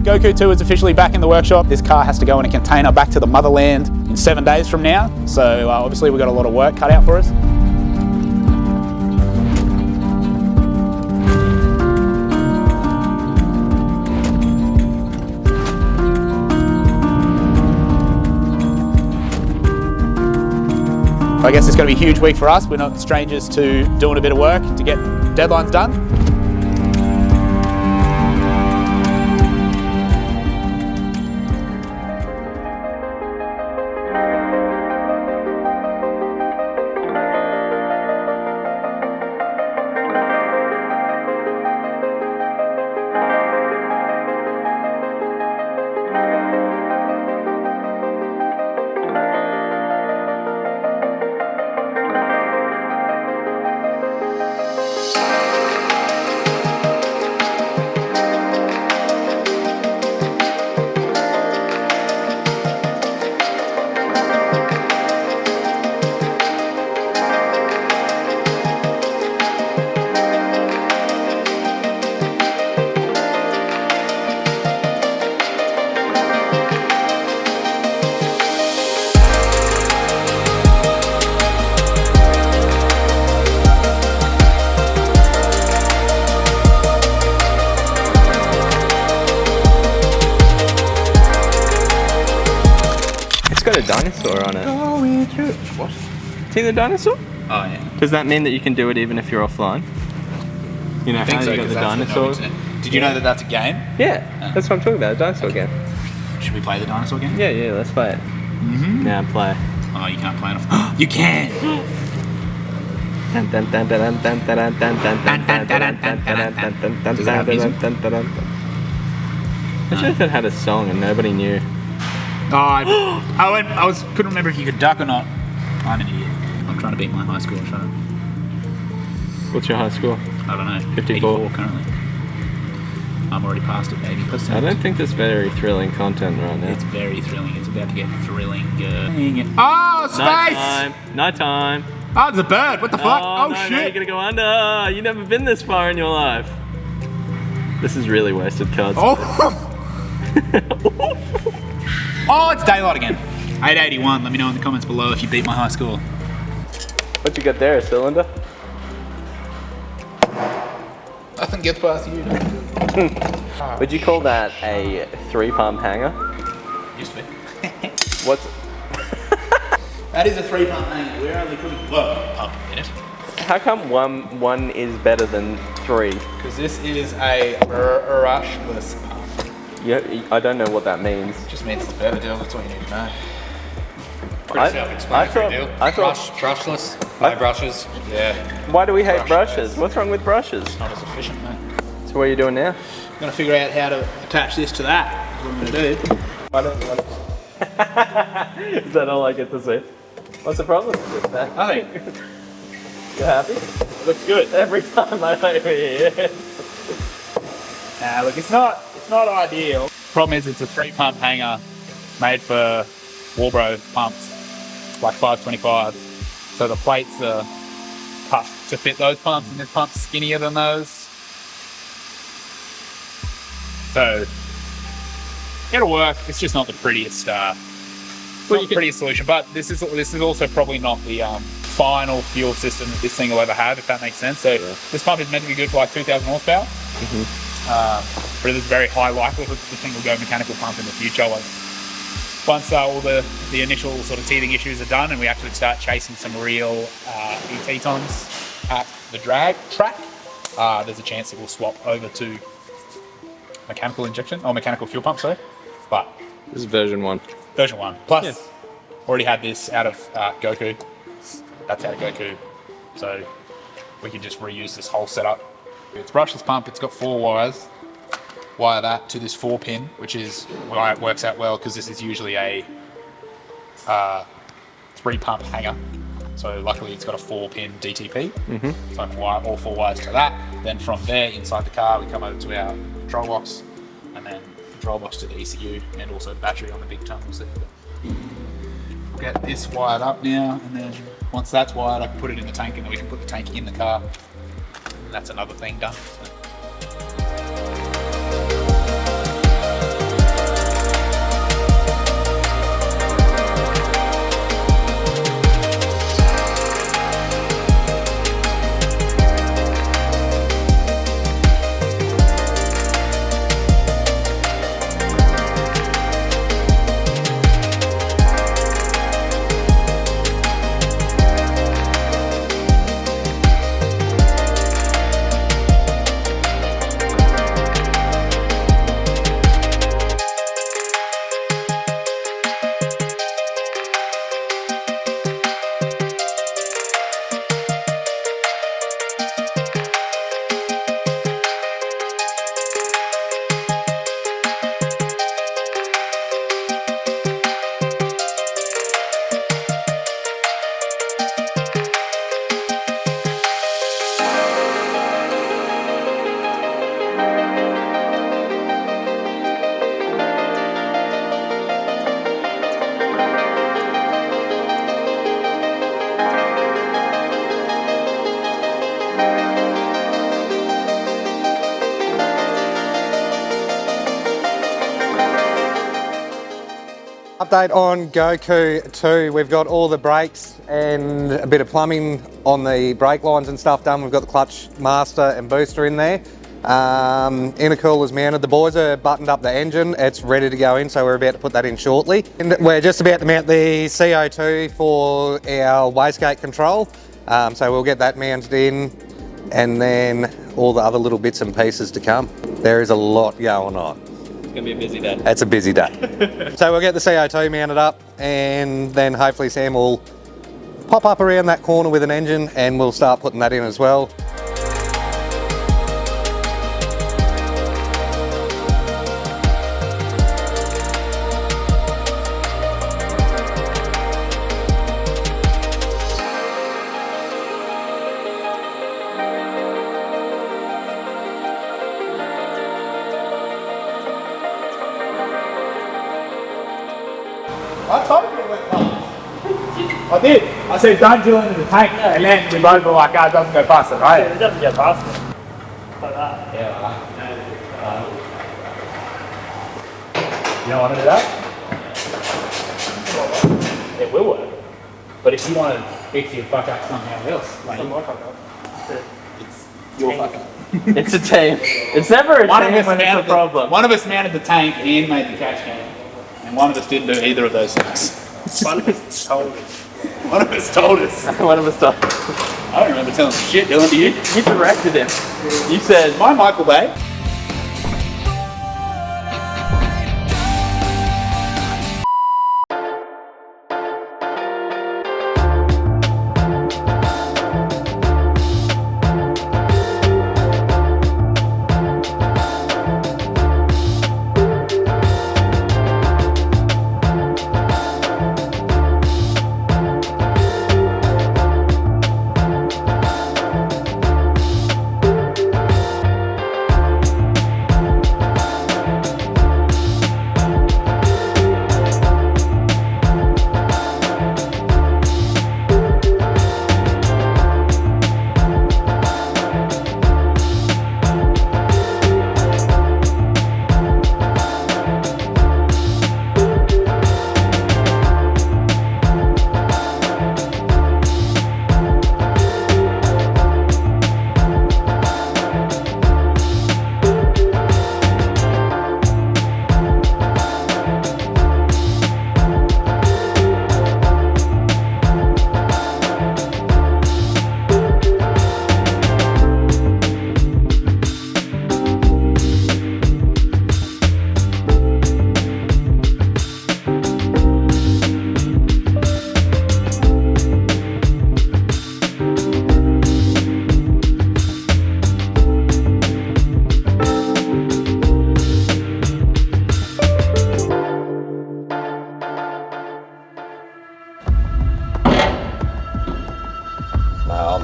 GOKU 2 is officially back in the workshop. This car has to go in a container back to the motherland in 7 days from now. So obviously we've got a lot of work cut out for us. I guess it's going to be a huge week for us. We're not strangers to doing a bit of work to get deadlines done. Got a dinosaur on it. What? See the dinosaur? Oh yeah. Does that mean that you can do it even if you're offline? You know how you got the dinosaurs? Did you know that that's a game? Yeah, that's what I'm talking about, a dinosaur game. Should we play the dinosaur game? Yeah, let's play it. Yeah, play. Oh, you can't play it off. You can! Does it have music? Imagine if it had a song and nobody knew. Oh, I couldn't remember if you could duck or not. I'm an idiot. I'm trying to beat my high score. Shut up. What's your high score? I don't know. 54. 84 currently. I'm already past it, baby. I don't think there's very thrilling content right now. It's very thrilling. It's about to get thrilling. Oh, space! Nighttime. Oh, there's a bird. What the fuck? Oh, no, shit. No, you're gonna go under. You've never been this far in your life. This is really wasted cards. Oh! Oh, it's daylight again. 881. Let me know in the comments below if you beat my high score. What'd you get there, a cylinder? Nothing gets past you. Would you call that a 3-pump hanger? Used to be. What's... That is a 3-pump hanger. We're only putting one pump in it. How come one is better than 3? Because this is a brushless pump. Yeah, I don't know what that means. It just means it's better, deal. That's all you need to know. Pretty self-explanatory deal. Brushless, no brushes. Yeah. Why do we hate brushes? What's wrong with brushes? It's not as efficient, mate. So what are you doing now? I'm going to figure out how to attach this to that. That's what I'm going to do. I don't. Is that all I get to see? What's the problem with this back? Nothing. You happy? Looks good. Every time I over here. Nah, look, it's not ideal. Problem is, it's a 3-pump hanger made for Warbro pumps, like 525. So the plates are cut to fit those pumps, and this pump's skinnier than those. So it'll work. It's just not the prettiest, prettiest solution. But this is also probably not the final fuel system that this thing will ever have, if that makes sense. So this pump is meant to be good for like 2,000 horsepower. But there's very high likelihood that this thing will go mechanical pump in the future once all the initial sort of teething issues are done and we actually start chasing some real ET tons at the drag track. There's a chance it will swap over to mechanical injection or mechanical fuel pump. Sorry, but this is version 1. Version 1 plus. Already had this out of GOKU. That's out of GOKU, so we can just reuse this whole setup. It's brushless pump. It's got 4 wires. Wire that to this 4-pin, which is why it works out well, because this is usually a 3-pump hanger. So luckily it's got a 4-pin DTP. So I can wire all 4 wires to that. Then from there, inside the car, we come over to our control box, and then control box to the ECU, and also battery on the big tunnels there. We'll get this wired up now, and then once that's wired, I can put it in the tank, and then we can put the tank in the car. And that's another thing done. So. update on GOKU 2. We've got all the brakes and a bit of plumbing on the brake lines and stuff done. We've got the clutch master and booster in there. Intercooler's mounted. The boys are buttoned up the engine. It's ready to go in, so we're about to put that in shortly. And we're just about to mount the CO2 for our wastegate control. So we'll get that mounted in, and then all the other little bits and pieces to come. There is a lot going on. It's gonna be a busy day. It's a busy day. So we'll get the CO2 mounted up, and then hopefully Sam will pop up around that corner with an engine, and we'll start putting that in as well. I told you it went past. I did. I said don't drill into the tank, and then we both were like, oh, it doesn't go past it, right? It doesn't get past it. Like that. Yeah, you don't want to do that? It will work. But if you want to fix your fuck up somehow else, like, it's your fuck up. It's a team. It's never a team when it's a problem. One of us mounted the tank and made the catch can, and one of us didn't do either of those things. One of us told us. One of us told us. One of us done. I don't remember telling shit, Dylan, do you? You directed him. You said, My Michael Bay.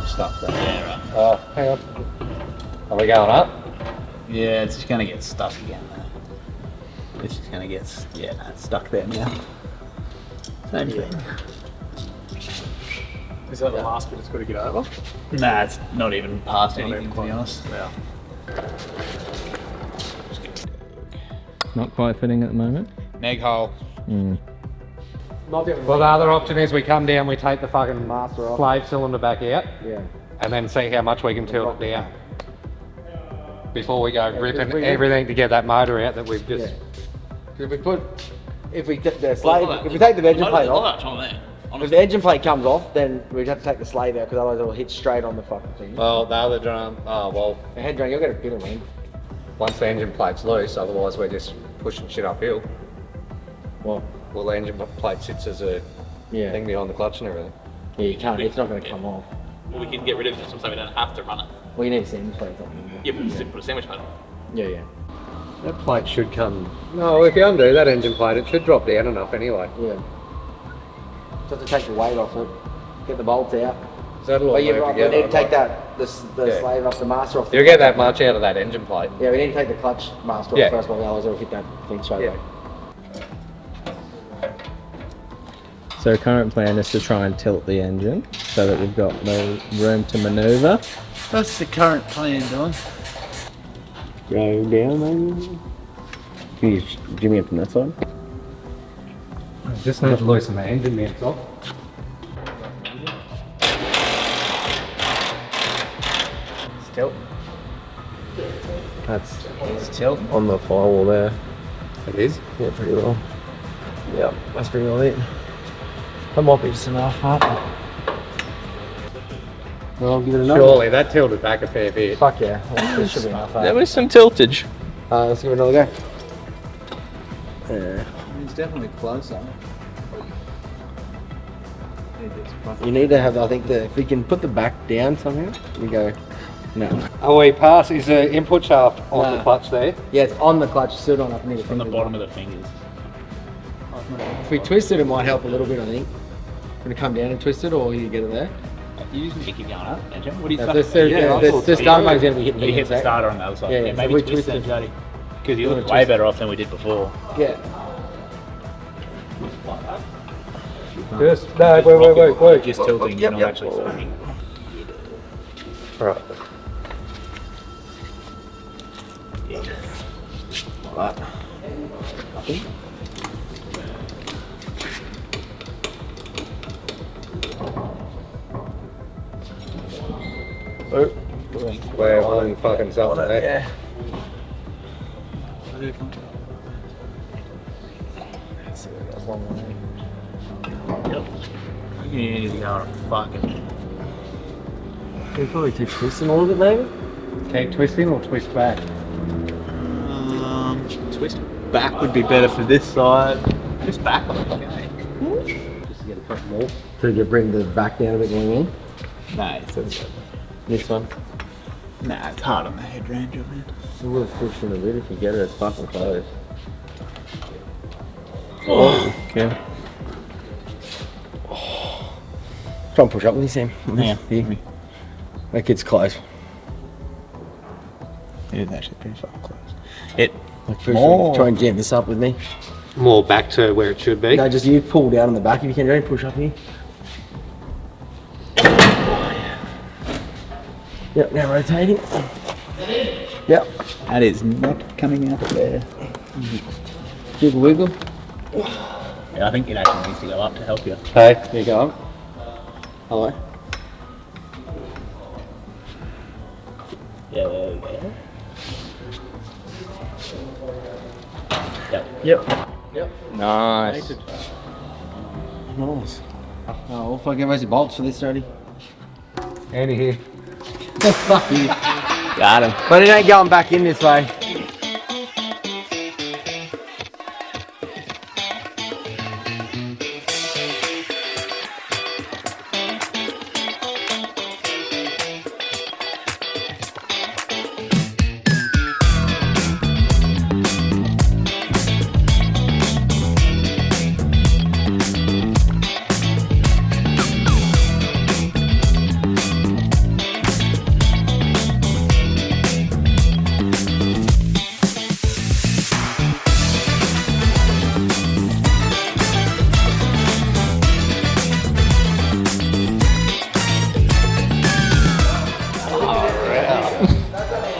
Stuck there. Yeah, right. Oh, hang on. Are we going up? Yeah, it's just gonna get stuck again though. It's just gonna get, yeah, no, it's stuck there now. Same thing. Is that the last bit it's got to get over? Nah, it's not even past anything, to be honest. Yeah. not quite fitting at the moment. Neg hole. Well, the other option is we come down, we take the fucking master off, slave cylinder back out, and then see how much we can tilt it down before we go ripping everything to get that motor out that we've just. If we take the engine plate off, if the engine plate comes off, then we'd have to take the slave out because otherwise it'll hit straight on the fucking thing. Well, the other drum. Oh well. The head drum, you'll get a bit of wind. Once the engine plate's loose, otherwise we're just pushing shit uphill. Well, the engine plate sits as a thing behind the clutch and everything. Yeah, you can't. It's not going to come off. Well, we can get rid of it just so we don't have to run it. Well, you need a sandwich plate or something. Yeah, but just put a sandwich plate on. Yeah. That plate should come. No, if you undo that engine plate, it should drop down enough anyway. Yeah. Just have to take the weight off it, get the bolts out. Is that a lot? But you're right, we need to take the slave off the master off. You'll get that much out of that engine plate. Yeah, we need to take the clutch master off first of all, otherwise it'll hit that thing straight away. So current plan is to try and tilt the engine so that we've got no room to manoeuvre. What's the current plan, Dylan? Go down maybe? Can you jimmy up on that side? Just need to loosen the engine mounts off. Tilt. That's tilt on the firewall there. It is? Yeah, pretty well. Yeah, that's pretty well it. That might be just enough, huh? Well, I'll give it another. Surely, that tilted back a fair bit. Fuck yeah. This should be enough. There was some tiltage. Let's give it another go. Yeah. It's definitely closer. You need to have, I think, if we can put the back down somehow, we go. No. Are we past? Is the input shaft on Nah. the clutch there? Yeah, it's on the clutch, still on up near the From the fingers. bottom of the fingers. If we twist it, it might help a little bit, I think. Going to come down and twist it, or you get it there? You just keep going up, don't you? What do you Yeah, say? the starter mode's going to be hitting You here, hit the so- starter on the other side. Yeah, Yeah, yeah, so maybe we twist twist that, it. Jody. Because you We're look gonna way twist better off than we did before. Yeah. Just, no, wait. Just tilting, you're not yep. actually spinning. Alright. Like that. Oh. We're on fucking something there. Yeah. Yep. You need to go on a fucking... We probably keep twisting a little bit, maybe. Keep twisting or twist back? Twist back would be better for this side. Just back on okay. Just to get a couple more. So you bring the back down a bit going in. No, it's This one. nah, it's hard on the head range of it. It will push in a bit if you get it. It's fucking close. Okay. Try and push up with you, Sam. Yeah. Here. That kid's close. It is actually pretty fucking close. It Like, try and jam this up with me. More back to where it should be. No, just you pull down on the back if you can, Jane. Push up here. Yep, now rotating. Yep. that is not coming out there. Jiggle wiggle. Yeah, I think it actually needs to go up to help you. Hey, there you go. Hello. Yeah, there we go. Yep. Yep. Yep. Nice. Nice. Oh, we'll fucking raise the bolts for this, Jody. Andy here. Fuck you. Got him. But it ain't going back in this way.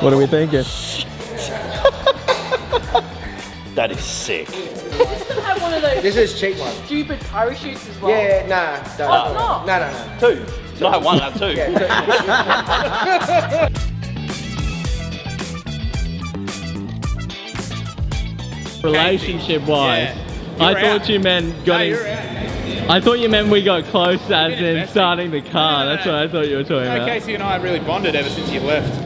What are we thinking? That is sick. Have one of those This is cheap one. stupid parachutes as well. Yeah, nah. Don't. Oh, it's not? No, no, no. Two. Not have one, have two. Relationship wise, Yeah. I You're thought out. you meant got. You're out. I thought you meant we got close as in investing. starting the car. No, no, That's no. what I thought you were talking No, about. Casey and I have really bonded ever since you left.